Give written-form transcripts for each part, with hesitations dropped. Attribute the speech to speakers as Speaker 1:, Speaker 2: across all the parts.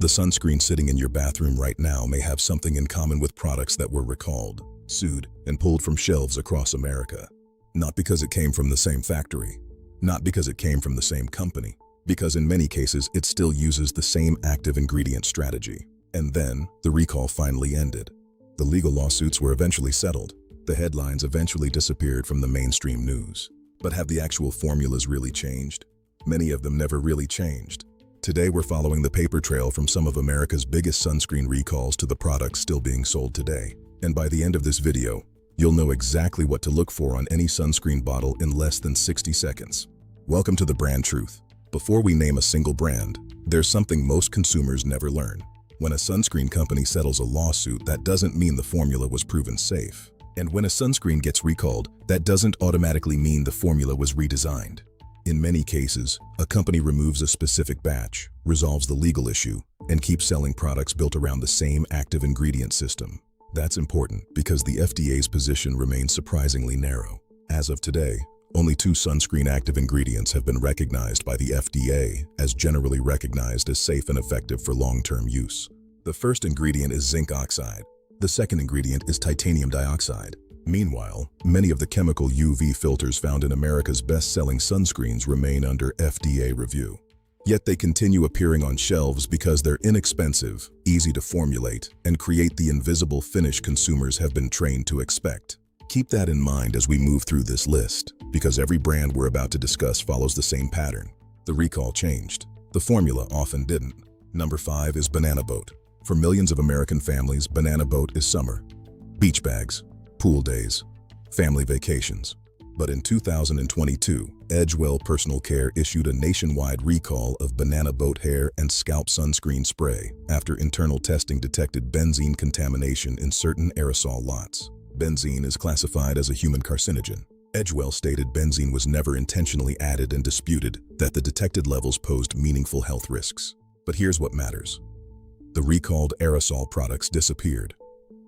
Speaker 1: The sunscreen sitting in your bathroom right now may have something in common with products that were recalled, sued, and pulled from shelves across America. Not because it came from the same factory, not because it came from the same company, because in many cases it still uses the same active ingredient strategy. And then, the recall finally ended. The legal lawsuits were eventually settled. The headlines eventually disappeared from the mainstream news. But have the actual formulas really changed? Many of them never really changed. Today we're following the paper trail from some of America's biggest sunscreen recalls to the products still being sold today. And by the end of this video, you'll know exactly what to look for on any sunscreen bottle in less than 60 seconds. Welcome to the Brand Truth. Before we name a single brand, there's something most consumers never learn. When a sunscreen company settles a lawsuit, that doesn't mean the formula was proven safe. And when a sunscreen gets recalled, that doesn't automatically mean the formula was redesigned. In many cases, a company removes a specific batch, resolves the legal issue, and keeps selling products built around the same active ingredient system. That's important because the FDA's position remains surprisingly narrow. As of today, only 2 sunscreen active ingredients have been recognized by the FDA as generally recognized as safe and effective for long-term use. The first ingredient is zinc oxide. The second ingredient is titanium dioxide. Meanwhile, many of the chemical UV filters found in America's best-selling sunscreens remain under FDA review. Yet they continue appearing on shelves because they're inexpensive, easy to formulate, and create the invisible finish consumers have been trained to expect. Keep that in mind as we move through this list, because every brand we're about to discuss follows the same pattern. The recall changed. The formula often didn't. Number 5 is Banana Boat. For millions of American families, Banana Boat is summer. Beach bags, pool days, family vacations. But in 2022, Edgewell Personal Care issued a nationwide recall of Banana Boat hair and scalp sunscreen spray after internal testing detected benzene contamination in certain aerosol lots. Benzene is classified as a human carcinogen. Edgewell stated benzene was never intentionally added and disputed that the detected levels posed meaningful health risks. But here's what matters. The recalled aerosol products disappeared.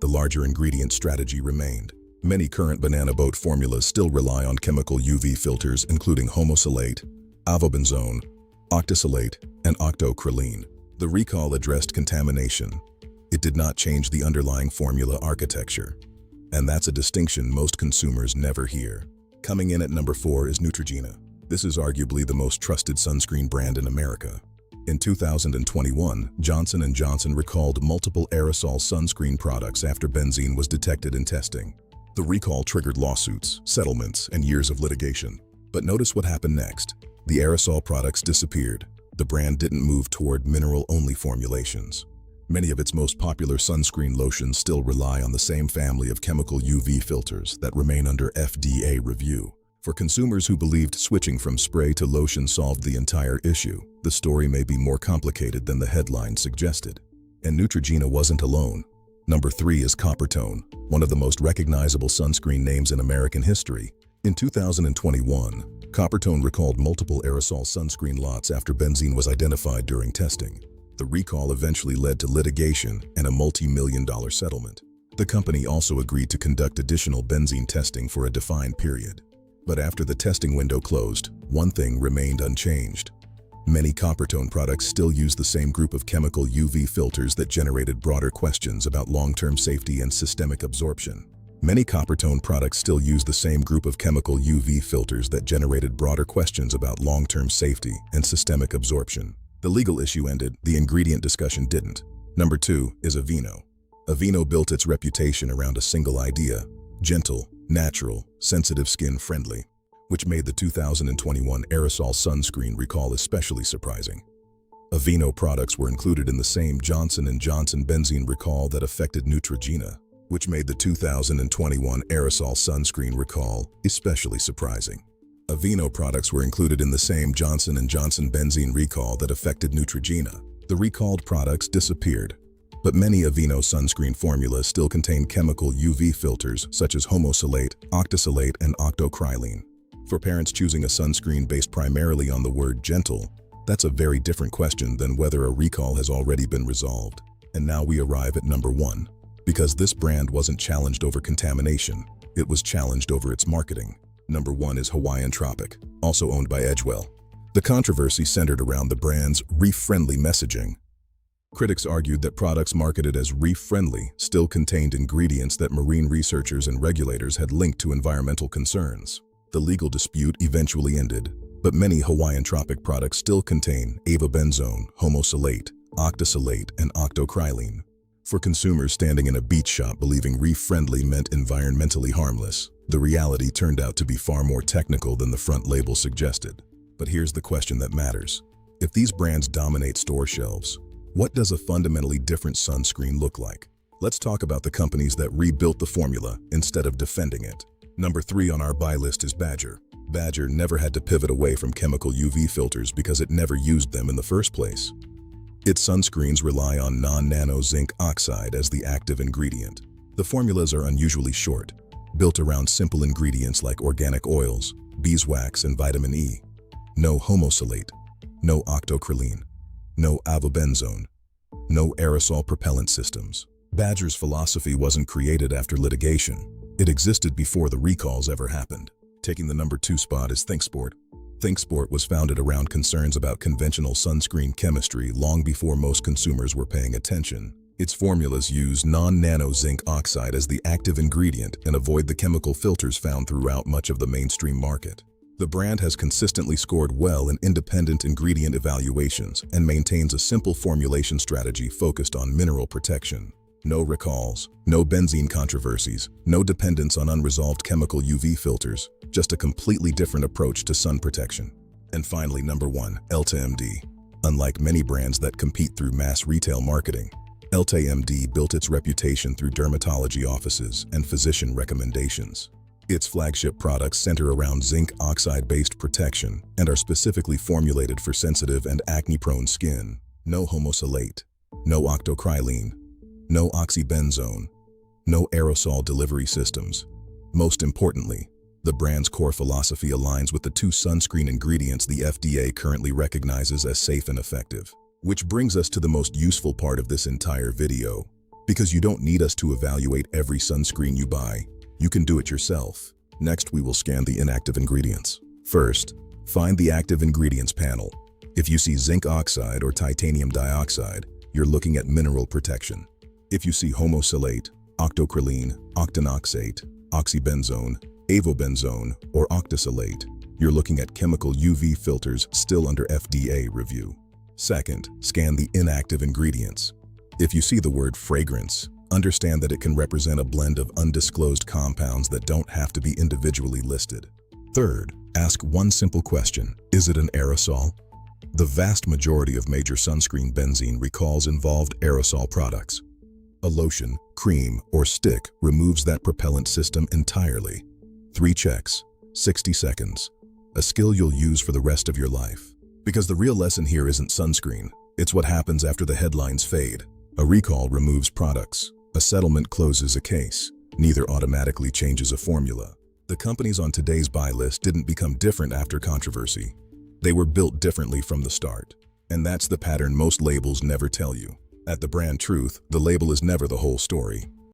Speaker 1: The larger ingredient strategy remained. Many current Banana Boat formulas still rely on chemical UV filters including homosalate, avobenzone, octosalate, and octocrylene. The recall addressed contamination. It did not change the underlying formula architecture. And that's a distinction most consumers never hear. Coming in at number 4 is Neutrogena. This is arguably the most trusted sunscreen brand in America. In 2021, Johnson & Johnson recalled multiple aerosol sunscreen products after benzene was detected in testing. The recall triggered lawsuits, settlements, and years of litigation. But notice what happened next. The aerosol products disappeared. The brand didn't move toward mineral-only formulations. Many of its most popular sunscreen lotions still rely on the same family of chemical UV filters that remain under FDA review. For consumers who believed switching from spray to lotion solved the entire issue, the story may be more complicated than the headline suggested. And Neutrogena wasn't alone. Number 3 is Coppertone, one of the most recognizable sunscreen names in American history. In 2021, Coppertone recalled multiple aerosol sunscreen lots after benzene was identified during testing. The recall eventually led to litigation and a multi-million-dollar settlement. The company also agreed to conduct additional benzene testing for a defined period. But after the testing window closed, one thing remained unchanged. Many Coppertone products still use the same group of chemical UV filters that generated broader questions about long-term safety and systemic absorption. Many Coppertone products still use the same group of chemical UV filters that generated broader questions about long-term safety and systemic absorption. The legal issue ended, the ingredient discussion didn't. Number 2 is Aveeno. Aveeno built its reputation around a single idea: gentle, natural, sensitive skin friendly, which made the 2021 aerosol sunscreen recall especially surprising. Aveeno products were included in the same Johnson & Johnson benzene recall that affected Neutrogena, which made the 2021 aerosol sunscreen recall especially surprising. Aveeno products were included in the same Johnson & Johnson benzene recall that affected Neutrogena. The recalled products disappeared, but many Aveeno sunscreen formulas still contain chemical UV filters such as homosalate, octosalate, and octocrylene. For parents choosing a sunscreen based primarily on the word gentle, that's a very different question than whether a recall has already been resolved. And now we arrive at number 1. Because this brand wasn't challenged over contamination, it was challenged over its marketing. Number 1 is Hawaiian Tropic, also owned by Edgewell. The controversy centered around the brand's reef-friendly messaging. Critics argued that products marketed as reef-friendly still contained ingredients that marine researchers and regulators had linked to environmental concerns. The legal dispute eventually ended, but many Hawaiian Tropic products still contain avobenzone, homosalate, octosalate, and octocrylene. For consumers standing in a beach shop believing reef-friendly meant environmentally harmless, the reality turned out to be far more technical than the front label suggested. But here's the question that matters. If these brands dominate store shelves, what does a fundamentally different sunscreen look like? Let's talk about the companies that rebuilt the formula instead of defending it. Number 3 on our buy list is Badger. Badger never had to pivot away from chemical UV filters because it never used them in the first place. Its sunscreens rely on non-nano zinc oxide as the active ingredient. The formulas are unusually short, built around simple ingredients like organic oils, beeswax, and vitamin E. No homosalate, no octocrylene, no avobenzone, no aerosol propellant systems. Badger's philosophy wasn't created after litigation. It existed before the recalls ever happened. Taking the number 2 spot is Thinksport. Thinksport was founded around concerns about conventional sunscreen chemistry long before most consumers were paying attention. Its formulas use non-nano zinc oxide as the active ingredient and avoid the chemical filters found throughout much of the mainstream market. The brand has consistently scored well in independent ingredient evaluations and maintains a simple formulation strategy focused on mineral protection. No recalls, no benzene controversies, no dependence on unresolved chemical UV filters, just a completely different approach to sun protection. And finally, number 1, EltaMD. Unlike many brands that compete through mass retail marketing, EltaMD built its reputation through dermatology offices and physician recommendations. Its flagship products center around zinc oxide-based protection and are specifically formulated for sensitive and acne-prone skin. No homosalate, no octocrylene, no oxybenzone, no aerosol delivery systems. Most importantly, the brand's core philosophy aligns with the 2 sunscreen ingredients the FDA currently recognizes as safe and effective. Which brings us to the most useful part of this entire video. Because you don't need us to evaluate every sunscreen you buy, you can do it yourself. Next, we will scan the inactive ingredients. First, find the active ingredients panel. If you see zinc oxide or titanium dioxide, you're looking at mineral protection. If you see homosalate, octocrylene, octinoxate, oxybenzone, avobenzone, or octosalate, you're looking at chemical UV filters still under FDA review. Second, scan the inactive ingredients. If you see the word fragrance, understand that it can represent a blend of undisclosed compounds that don't have to be individually listed. Third, ask one simple question: is it an aerosol? The vast majority of major sunscreen benzene recalls involved aerosol products. A lotion, cream, or stick removes that propellant system entirely. 3 checks, 60 seconds. A skill you'll use for the rest of your life. Because the real lesson here isn't sunscreen, it's what happens after the headlines fade. A recall removes products. A settlement closes a case. Neither automatically changes a formula. The companies on today's buy list didn't become different after controversy. They were built differently from the start. And that's the pattern most labels never tell you. At the brand truth, the label is never the whole story.